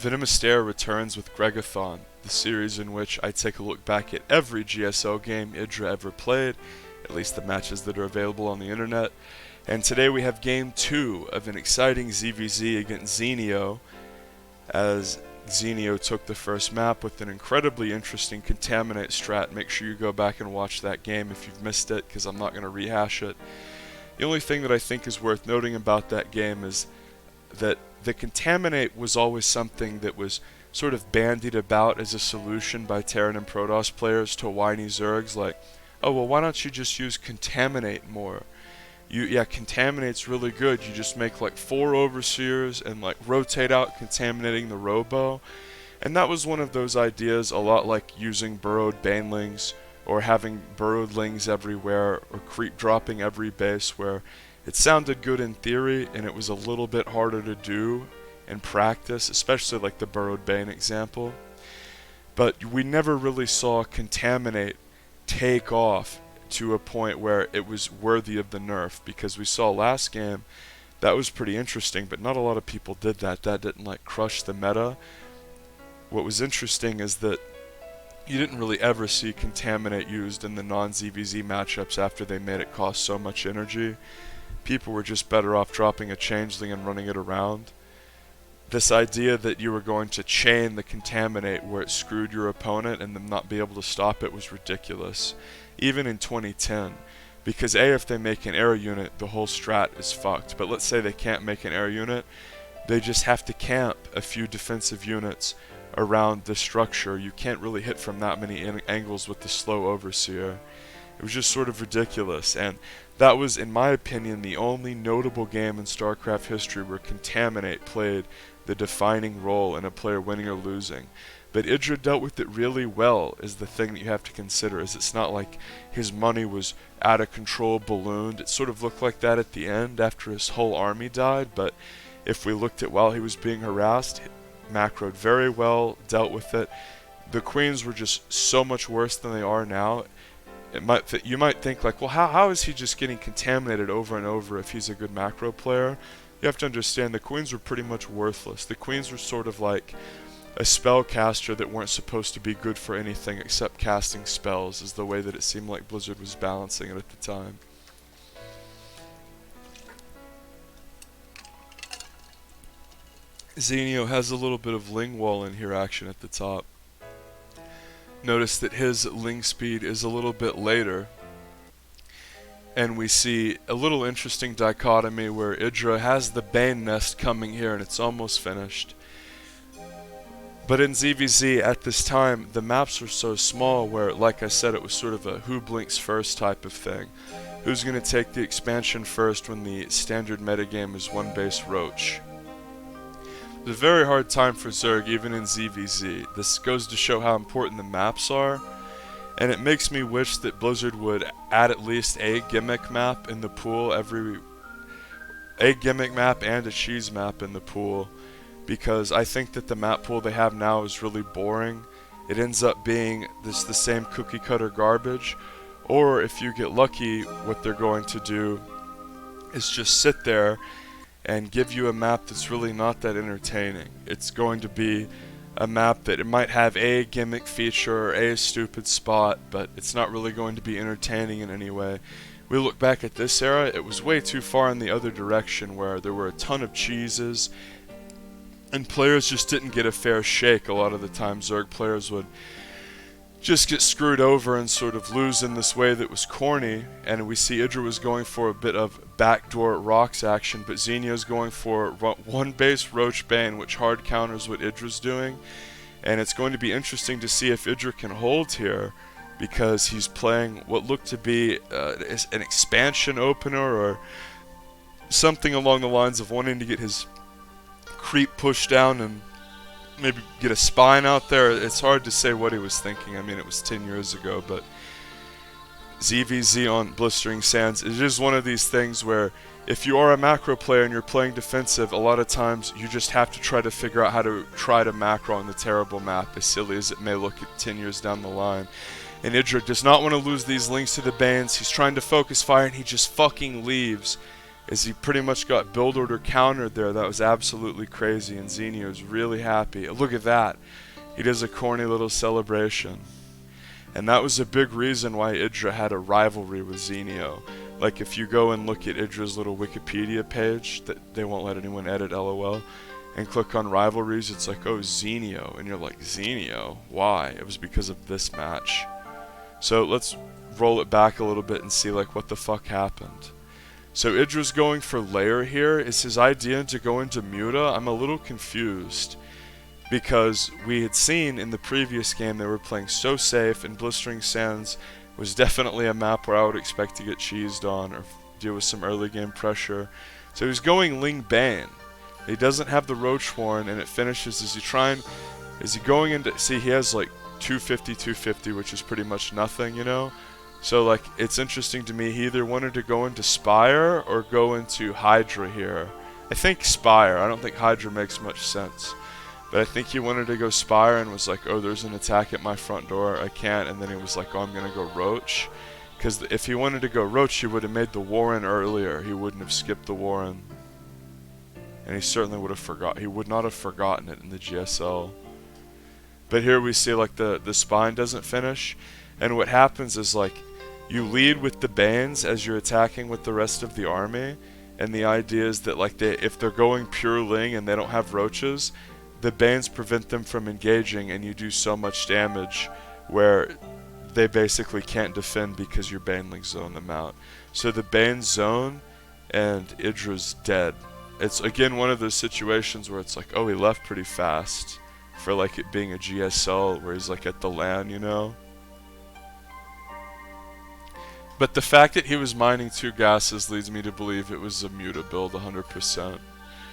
VenomousStare returns with Gregaton, the series in which I take a look back at every GSO game IdrA ever played, at least the matches that are available on the internet. And today we have game 2 of an exciting ZvZ against Zenio, as Zenio took the first map with an incredibly interesting contaminate strat. Make sure you go back and watch that game if you've missed it, because I'm not going to rehash it. The only thing that I think is worth noting about that game is that the contaminate was always something that was sort of bandied about as a solution by Terran and Protoss players to whiny Zergs, like, oh well, why don't you just use contaminate more? Yeah, contaminate's really good. You just make like 4 overseers and like rotate out contaminating the robo. And that was one of those ideas, a lot like using burrowed banelings or having burrowed lings everywhere or creep dropping every base, where it sounded good in theory and it was a little bit harder to do in practice, especially like the burrowed bane example. But we never really saw contaminate take off to a point where it was worthy of the nerf, because we saw last game that was pretty interesting, but not a lot of people did that. That didn't like crush the meta. What was interesting is that you didn't really ever see contaminate used in the non-ZvZ matchups after they made it cost so much energy. People were just better off dropping a changeling and running it around. This idea that you were going to chain the contaminate where it screwed your opponent and them not be able to stop it was ridiculous, even in 2010. Because if they make an air unit, the whole strat is fucked. But let's say they can't make an air unit, they just have to camp a few defensive units around the structure. You can't really hit from that many angles with the slow overseer. It was just sort of ridiculous, and that was, in my opinion, the only notable game in StarCraft history where contaminate played the defining role in a player winning or losing. But IdrA dealt with it really well, is the thing that you have to consider. Is it's not like his money was out of control, ballooned. It sort of looked like that at the end after his whole army died, but if we looked at while he was being harassed, macroed very well, dealt with it. The queens were just so much worse than they are now. You might think like, well, how is he just getting contaminated over and over if he's a good macro player? You have to understand the queens were pretty much worthless. The queens were sort of like a spellcaster that weren't supposed to be good for anything except casting spells, is the way that it seemed like Blizzard was balancing it at the time. Zenio has a little bit of ling wall in here action at the top. Notice that his ling speed is a little bit later, and we see a little interesting dichotomy where IdrA has the Bane nest coming here and it's almost finished. But in ZvZ at this time, the maps were so small where, like I said, it was sort of a who blinks first type of thing. Who's going to take the expansion first when the standard metagame is one base roach? It's a very hard time for Zerg, even in ZvZ. This goes to show how important the maps are, and it makes me wish that Blizzard would add at least a gimmick map in the pool a gimmick map and a cheese map in the pool, because I think that the map pool they have now is really boring. It ends up being the same cookie cutter garbage, or if you get lucky, what they're going to do is just sit there and give you a map that's really not that entertaining. It's going to be a map that it might have a gimmick feature or a stupid spot, but it's not really going to be entertaining in any way. We look back at this era, it was way too far in the other direction, where there were a ton of cheeses and players just didn't get a fair shake. A lot of the time Zerg players would just get screwed over and sort of lose in this way that was corny, and we see IdrA was going for a bit of backdoor rocks action, but Zenio's going for one base roach bane, which hard counters what IdrA's doing, and it's going to be interesting to see if IdrA can hold here, because he's playing what looked to be an expansion opener or something along the lines of wanting to get his creep pushed down and maybe get a spine out there. It's hard to say what he was thinking. I mean, it was 10 years ago, but ZvZ on Blistering Sands, it is one of these things where if you are a macro player and you're playing defensive, a lot of times you just have to try to figure out how to try to macro on the terrible map, as silly as it may look at 10 years down the line. And IdrA does not want to lose these links to the Banes. He's trying to focus fire and he just fucking leaves. is he pretty much got build order countered there. That was absolutely crazy, and Zenio's really happy. Look at that. He does a corny little celebration. And that was a big reason why IdrA had a rivalry with Zenio. Like, if you go and look at IdrA's little Wikipedia page that they won't let anyone edit, LOL, and click on rivalries, it's like, oh, Zenio. And you're like, Zenio? Why? It was because of this match. So let's roll it back a little bit and see, like, what the fuck happened. So IdrA's going for lair here. Is his idea to go into Muta? I'm a little confused, because we had seen in the previous game they were playing so safe, and Blistering Sands was definitely a map where I would expect to get cheesed on or deal with some early game pressure. So he's going Ling Bane. He doesn't have the Roach Warren, and it finishes. Is he going into, see, he has like 250, which is pretty much nothing, you know? So, like, it's interesting to me, he either wanted to go into Spire or go into IdrA here. I think Spire. I don't think IdrA makes much sense. But I think he wanted to go Spire and was like, oh, there's an attack at my front door, I can't. And then he was like, oh, I'm going to go Roach. Because if he wanted to go Roach, he would have made the Warren earlier. He wouldn't have skipped the Warren. And he certainly would have forgot. He would not have forgotten it in the GSL. But here we see, like, the spine doesn't finish. And what happens is, like, you lead with the Banes as you're attacking with the rest of the army. And the idea is that, like, if they're going pure Ling and they don't have Roaches, the Banes prevent them from engaging, and you do so much damage where they basically can't defend because your Banelings zone them out. So the Banes zone, and IdrA's dead. It's again one of those situations where it's like, oh, he left pretty fast for like it being a GSL where he's like at the LAN, you know? But the fact that he was mining 2 gases leads me to believe it was a Muta build 100%.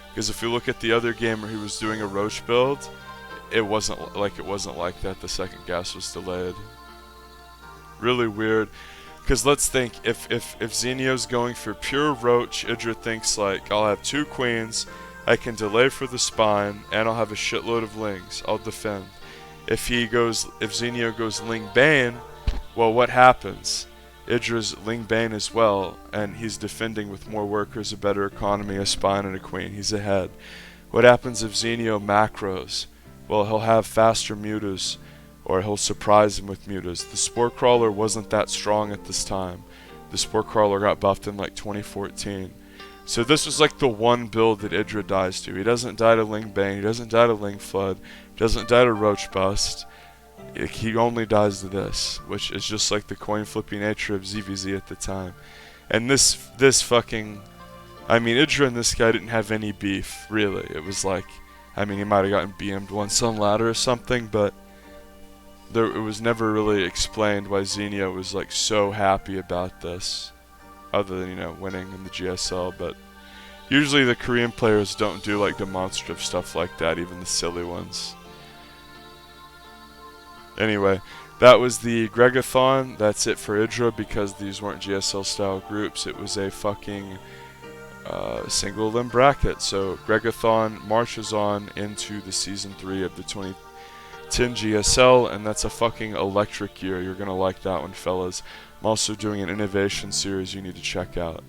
Because if you look at the other game where he was doing a Roach build, it wasn't like that. The second gas was delayed. Really weird. Because let's think, if Zenio's going for pure Roach, IdrA thinks like, I'll have 2 queens, I can delay for the spine, and I'll have a shitload of Lings. I'll defend. If Zenio goes Ling Bane, well, what happens? IdrA's Ling Bane as well, and he's defending with more workers, a better economy, a spine, and a queen. He's ahead. What happens if Zenio macros? Well, he'll have faster mutas, or he'll surprise him with mutas. The Spore Crawler wasn't that strong at this time. The Spore Crawler got buffed in like 2014. So this was like the one build that IdrA dies to. He doesn't die to Ling Bane, he doesn't die to Ling Flood, he doesn't die to Roach Bust. He only dies to this, which is just like the coin flipping nature of ZvZ at the time. And this fucking, I mean, IdrA and this guy didn't have any beef, really. It was like, I mean, he might have gotten BM'd once on ladder or something, but it was never really explained why Zenio was like so happy about this, other than, you know, winning in the GSL. But usually the Korean players don't do like demonstrative stuff like that, even the silly ones. Anyway, that was the Gregathon. That's it for IdrA, because these weren't GSL style groups. It was a fucking single limb bracket. So Gregathon marches on into the season 3 of the 2010 GSL, and that's a fucking electric year. You're gonna like that one, fellas. I'm also doing an innovation series you need to check out.